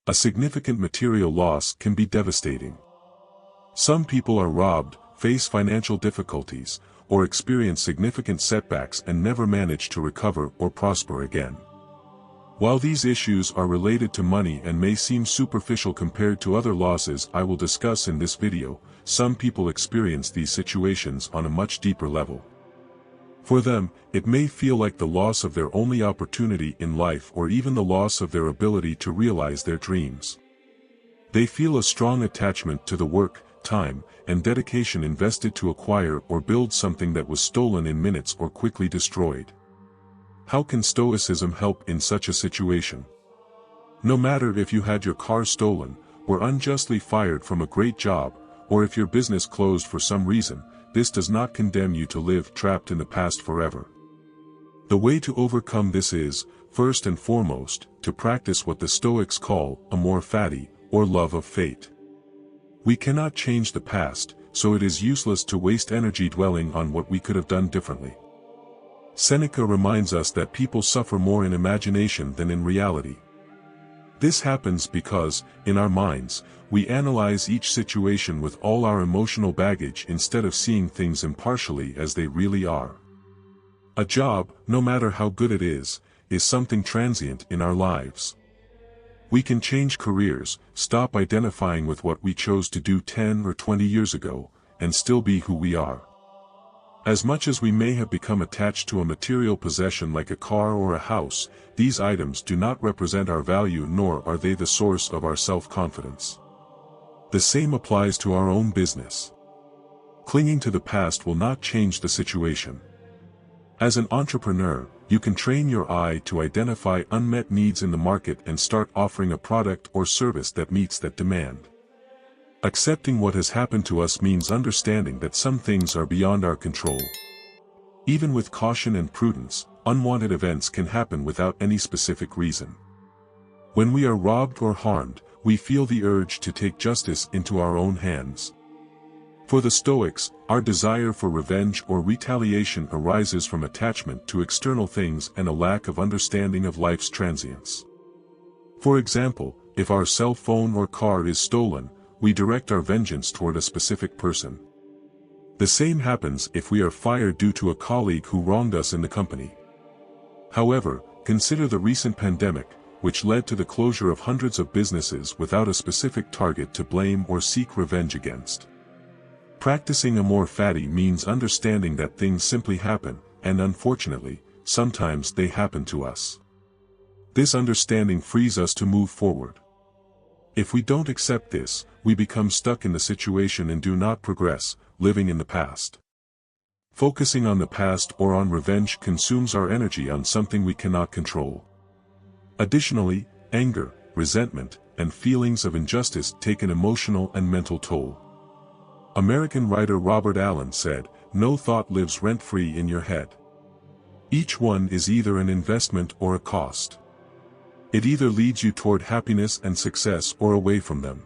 A significant material loss can be devastating. Some people are robbed, face financial difficulties, or experience significant setbacks and never manage to recover or prosper again. While these issues are related to money and may seem superficial compared to other losses I will discuss in this video, some people experience these situations on a much deeper level. For them, it may feel like the loss of their only opportunity in life or even the loss of their ability to realize their dreams. They feel a strong attachment to the work, time, and dedication invested to acquire or build something that was stolen in minutes or quickly destroyed. How can Stoicism help in such a situation? No matter if you had your car stolen, were unjustly fired from a great job, or if your business closed for some reason, this does not condemn you to live trapped in the past forever. The way to overcome this is, first and foremost, to practice what the Stoics call amor fati, or love of fate. We cannot change the past, so it is useless to waste energy dwelling on what we could have done differently. Seneca reminds us that people suffer more in imagination than in reality. This happens because, in our minds, we analyze each situation with all our emotional baggage instead of seeing things impartially as they really are. A job, no matter how good it is something transient in our lives. We can change careers, stop identifying with what we chose to do 10 or 20 years ago, and still be who we are. As much as we may have become attached to a material possession like a car or a house, these items do not represent our value nor are they the source of our self-confidence. The same applies to our own business. Clinging to the past will not change the situation. As an entrepreneur, you can train your eye to identify unmet needs in the market and start offering a product or service that meets that demand. Accepting what has happened to us means understanding that some things are beyond our control. Even with caution and prudence, unwanted events can happen without any specific reason. When we are robbed or harmed, we feel the urge to take justice into our own hands. For the Stoics, our desire for revenge or retaliation arises from attachment to external things and a lack of understanding of life's transience. For example, if our cell phone or car is stolen, we direct our vengeance toward a specific person. The same happens if we are fired due to a colleague who wronged us in the company. However, consider the recent pandemic, which led to the closure of hundreds of businesses without a specific target to blame or seek revenge against. Practicing amor fati means understanding that things simply happen, and unfortunately, sometimes they happen to us. This understanding frees us to move forward. If we don't accept this, we become stuck in the situation and do not progress, living in the past. Focusing on the past or on revenge consumes our energy on something we cannot control. Additionally, anger, resentment, and feelings of injustice take an emotional and mental toll. American writer Robert Allen said, "No thought lives rent-free in your head. Each one is either an investment or a cost. It either leads you toward happiness and success or away from them.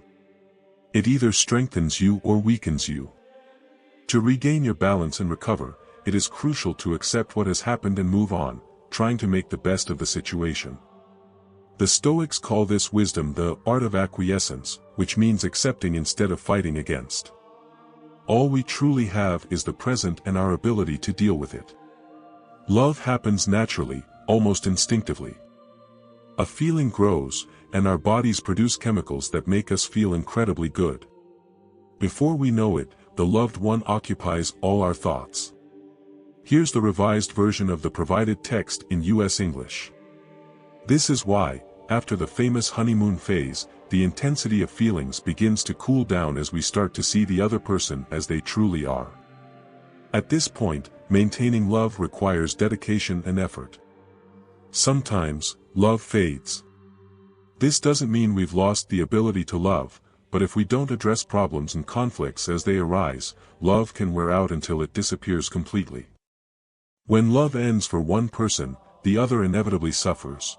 It either strengthens you or weakens you." To regain your balance and recover, it is crucial to accept what has happened and move on, trying to make the best of the situation. The Stoics call this wisdom the art of acquiescence, which means accepting instead of fighting against. All we truly have is the present and our ability to deal with it. Love happens naturally, almost instinctively. A feeling grows, and our bodies produce chemicals that make us feel incredibly good. Before we know it, the loved one occupies all our thoughts. Here's the revised version of the provided text in US English. This is why, after the famous honeymoon phase, the intensity of feelings begins to cool down as we start to see the other person as they truly are. At this point, maintaining love requires dedication and effort. Sometimes, love fades. This doesn't mean we've lost the ability to love, but if we don't address problems and conflicts as they arise, love can wear out until it disappears completely. When love ends for one person, the other inevitably suffers.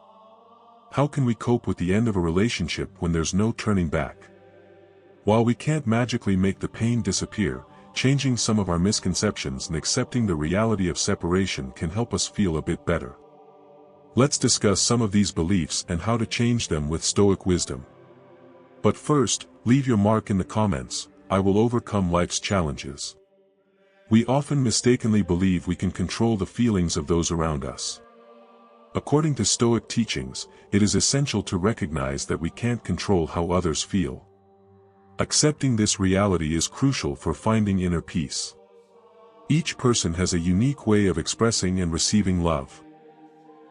How can we cope with the end of a relationship when there's no turning back? While we can't magically make the pain disappear, changing some of our misconceptions and accepting the reality of separation can help us feel a bit better. Let's discuss some of these beliefs and how to change them with Stoic wisdom. But first, leave your mark in the comments. I will overcome life's challenges. We often mistakenly believe we can control the feelings of those around us. According to Stoic teachings, it is essential to recognize that we can't control how others feel. Accepting this reality is crucial for finding inner peace. Each person has a unique way of expressing and receiving love.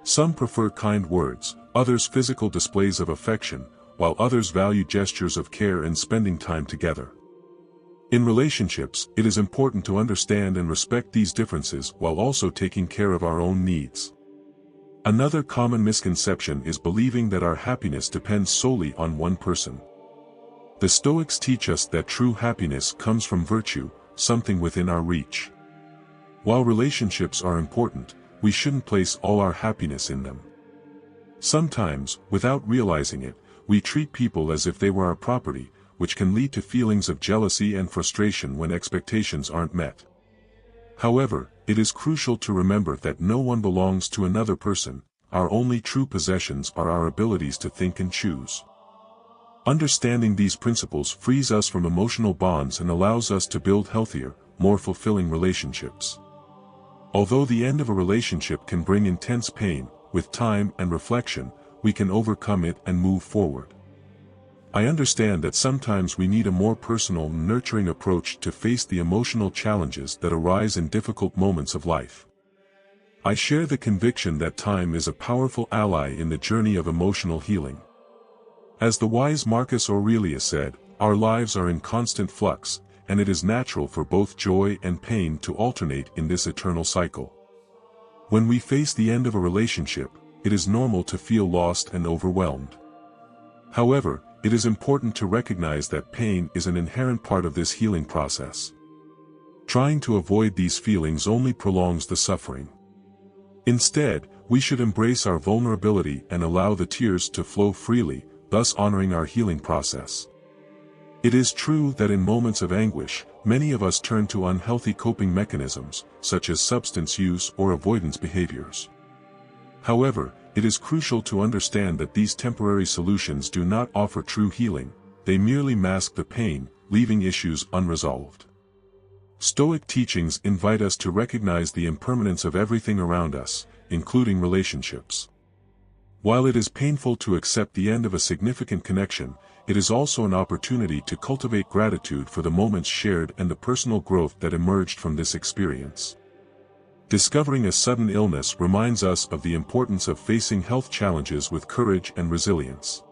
Some prefer kind words, others physical displays of affection, while others value gestures of care and spending time together. In relationships, it is important to understand and respect these differences while also taking care of our own needs. Another common misconception is believing that our happiness depends solely on one person. The Stoics teach us that true happiness comes from virtue, something within our reach. While relationships are important, we shouldn't place all our happiness in them. Sometimes, without realizing it, we treat people as if they were our property, which can lead to feelings of jealousy and frustration when expectations aren't met. However, it is crucial to remember that no one belongs to another person. Our only true possessions are our abilities to think and choose. Understanding these principles frees us from emotional bonds and allows us to build healthier, more fulfilling relationships. Although the end of a relationship can bring intense pain, with time and reflection, we can overcome it and move forward. I understand that sometimes we need a more personal, nurturing approach to face the emotional challenges that arise in difficult moments of life. I share the conviction that time is a powerful ally in the journey of emotional healing. As the wise Marcus Aurelius said, our lives are in constant flux, and it is natural for both joy and pain to alternate in this eternal cycle. When we face the end of a relationship, it is normal to feel lost and overwhelmed. However, it is important to recognize that pain is an inherent part of this healing process. Trying to avoid these feelings only prolongs the suffering. Instead, we should embrace our vulnerability and allow the tears to flow freely, thus honoring our healing process. It is true that in moments of anguish, many of us turn to unhealthy coping mechanisms, such as substance use or avoidance behaviors. However, it is crucial to understand that these temporary solutions do not offer true healing, they merely mask the pain, leaving issues unresolved. Stoic teachings invite us to recognize the impermanence of everything around us, including relationships. While it is painful to accept the end of a significant connection, it is also an opportunity to cultivate gratitude for the moments shared and the personal growth that emerged from this experience. Discovering a sudden illness reminds us of the importance of facing health challenges with courage and resilience.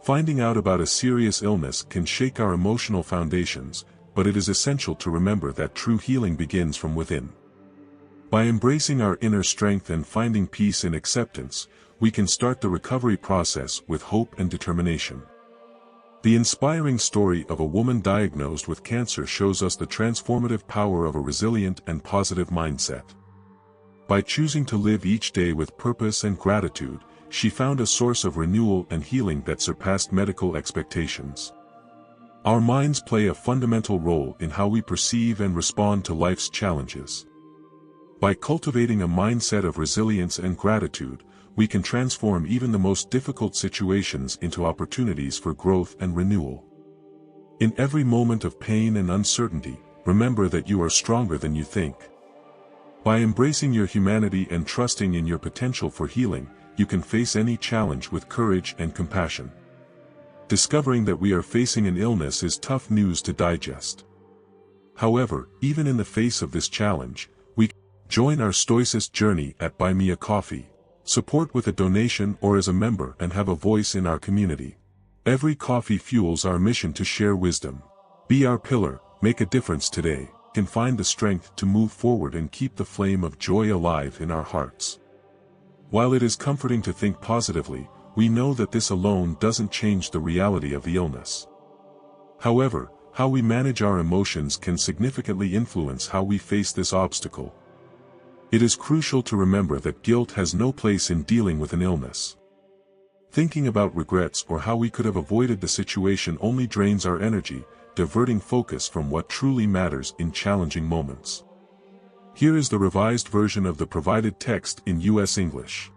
Finding out about a serious illness can shake our emotional foundations, but it is essential to remember that true healing begins from within. By embracing our inner strength and finding peace in acceptance, we can start the recovery process with hope and determination. The inspiring story of a woman diagnosed with cancer shows us the transformative power of a resilient and positive mindset. By choosing to live each day with purpose and gratitude, she found a source of renewal and healing that surpassed medical expectations. Our minds play a fundamental role in how we perceive and respond to life's challenges. By cultivating a mindset of resilience and gratitude, we can transform even the most difficult situations into opportunities for growth and renewal. In every moment of pain and uncertainty, remember that you are stronger than you think. By embracing your humanity and trusting in your potential for healing, you can face any challenge with courage and compassion. Discovering that we are facing an illness is tough news to digest. However, even in the face of this challenge, we can join our Stoicist journey at Buy Me a Coffee. Support with a donation or as a member and have a voice in our community. Every coffee fuels our mission to share wisdom. Be our pillar, make a difference today. Can find the strength to move forward and keep the flame of joy alive in our hearts. While it is comforting to think positively, we know that this alone doesn't change the reality of the illness. However, how we manage our emotions can significantly influence how we face this obstacle. It is crucial to remember that guilt has no place in dealing with an illness. Thinking about regrets or how we could have avoided the situation only drains our energy, diverting focus from what truly matters in challenging moments. Here is the revised version of the provided text in U.S. English.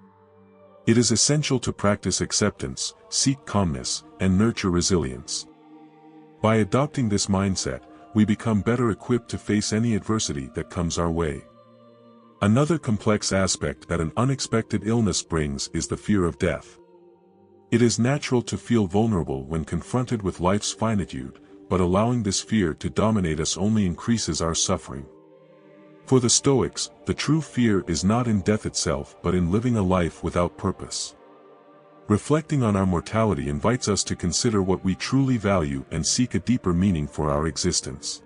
It is essential to practice acceptance, seek calmness, and nurture resilience. By adopting this mindset, we become better equipped to face any adversity that comes our way. Another complex aspect that an unexpected illness brings is the fear of death. It is natural to feel vulnerable when confronted with life's finitude, but allowing this fear to dominate us only increases our suffering. For the Stoics, the true fear is not in death itself but in living a life without purpose. Reflecting on our mortality invites us to consider what we truly value and seek a deeper meaning for our existence.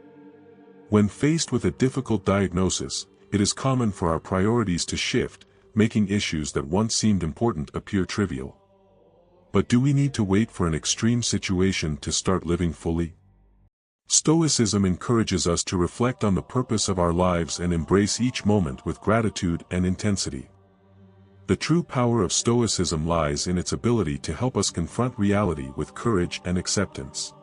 When faced with a difficult diagnosis, it is common for our priorities to shift, making issues that once seemed important appear trivial. But do we need to wait for an extreme situation to start living fully? Stoicism encourages us to reflect on the purpose of our lives and embrace each moment with gratitude and intensity. The true power of Stoicism lies in its ability to help us confront reality with courage and acceptance.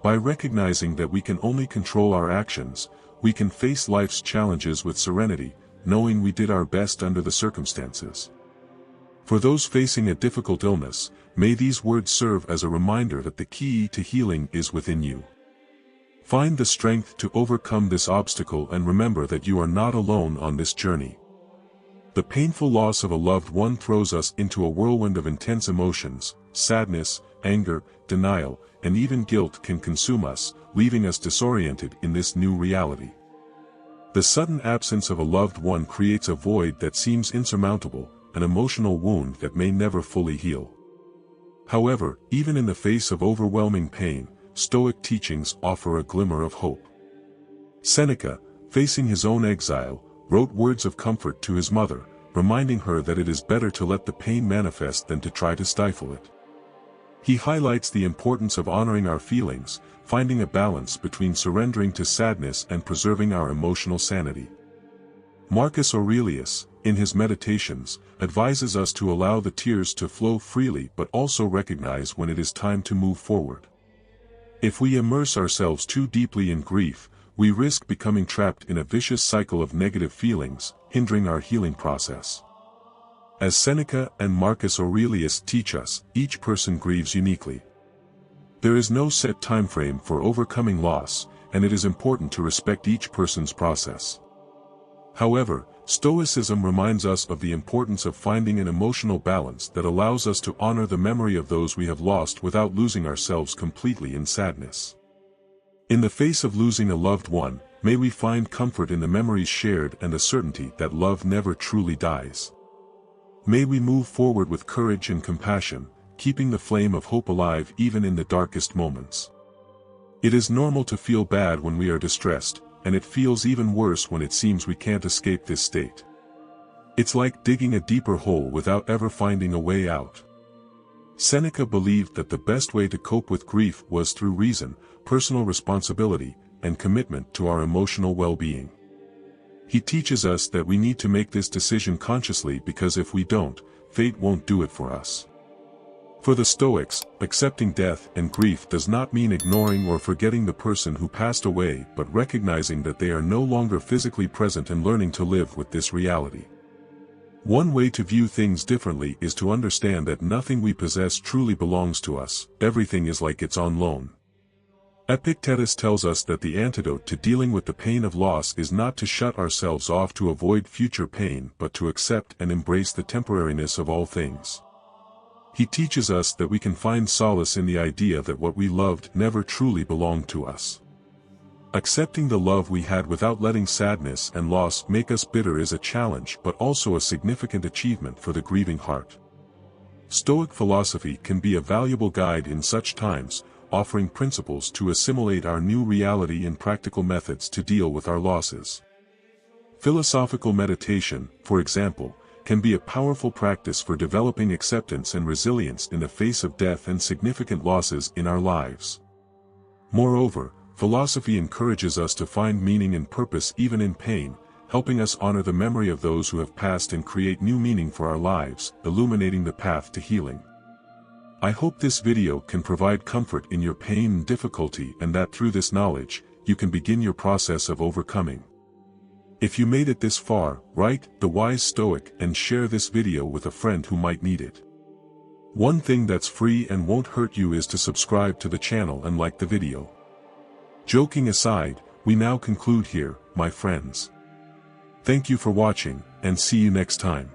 By recognizing that we can only control our actions, we can face life's challenges with serenity, knowing we did our best under the circumstances. For those facing a difficult illness, may these words serve as a reminder that the key to healing is within you. Find the strength to overcome this obstacle and remember that you are not alone on this journey. The painful loss of a loved one throws us into a whirlwind of intense emotions. Sadness, anger, denial, and even guilt can consume us, leaving us disoriented in this new reality. The sudden absence of a loved one creates a void that seems insurmountable, an emotional wound that may never fully heal. However, even in the face of overwhelming pain, Stoic teachings offer a glimmer of hope. Seneca, facing his own exile, wrote words of comfort to his mother, reminding her that it is better to let the pain manifest than to try to stifle it. He highlights the importance of honoring our feelings, finding a balance between surrendering to sadness and preserving our emotional sanity. Marcus Aurelius, in his Meditations, advises us to allow the tears to flow freely but also recognize when it is time to move forward. If we immerse ourselves too deeply in grief, we risk becoming trapped in a vicious cycle of negative feelings, hindering our healing process. As Seneca and Marcus Aurelius teach us, each person grieves uniquely. There is no set time frame for overcoming loss, and it is important to respect each person's process. However, Stoicism reminds us of the importance of finding an emotional balance that allows us to honor the memory of those we have lost without losing ourselves completely in sadness. In the face of losing a loved one, may we find comfort in the memories shared and the certainty that love never truly dies. May we move forward with courage and compassion, keeping the flame of hope alive even in the darkest moments. It is normal to feel bad when we are distressed, and it feels even worse when it seems we can't escape this state. It's like digging a deeper hole without ever finding a way out. Seneca believed that the best way to cope with grief was through reason, personal responsibility, and commitment to our emotional well-being. He teaches us that we need to make this decision consciously because if we don't, fate won't do it for us. For the Stoics, accepting death and grief does not mean ignoring or forgetting the person who passed away but recognizing that they are no longer physically present and learning to live with this reality. One way to view things differently is to understand that nothing we possess truly belongs to us, everything is like it's on loan. Epictetus tells us that the antidote to dealing with the pain of loss is not to shut ourselves off to avoid future pain but to accept and embrace the temporariness of all things. He teaches us that we can find solace in the idea that what we loved never truly belonged to us. Accepting the love we had without letting sadness and loss make us bitter is a challenge but also a significant achievement for the grieving heart. Stoic philosophy can be a valuable guide in such times, offering principles to assimilate our new reality and practical methods to deal with our losses. Philosophical meditation, for example, can be a powerful practice for developing acceptance and resilience in the face of death and significant losses in our lives. Moreover, philosophy encourages us to find meaning and purpose even in pain, helping us honor the memory of those who have passed and create new meaning for our lives, illuminating the path to healing. I hope this video can provide comfort in your pain and difficulty and that through this knowledge, you can begin your process of overcoming. If you made it this far, write "The Wise Stoic" and share this video with a friend who might need it. One thing that's free and won't hurt you is to subscribe to the channel and like the video. Joking aside, we now conclude here, my friends. Thank you for watching, and see you next time.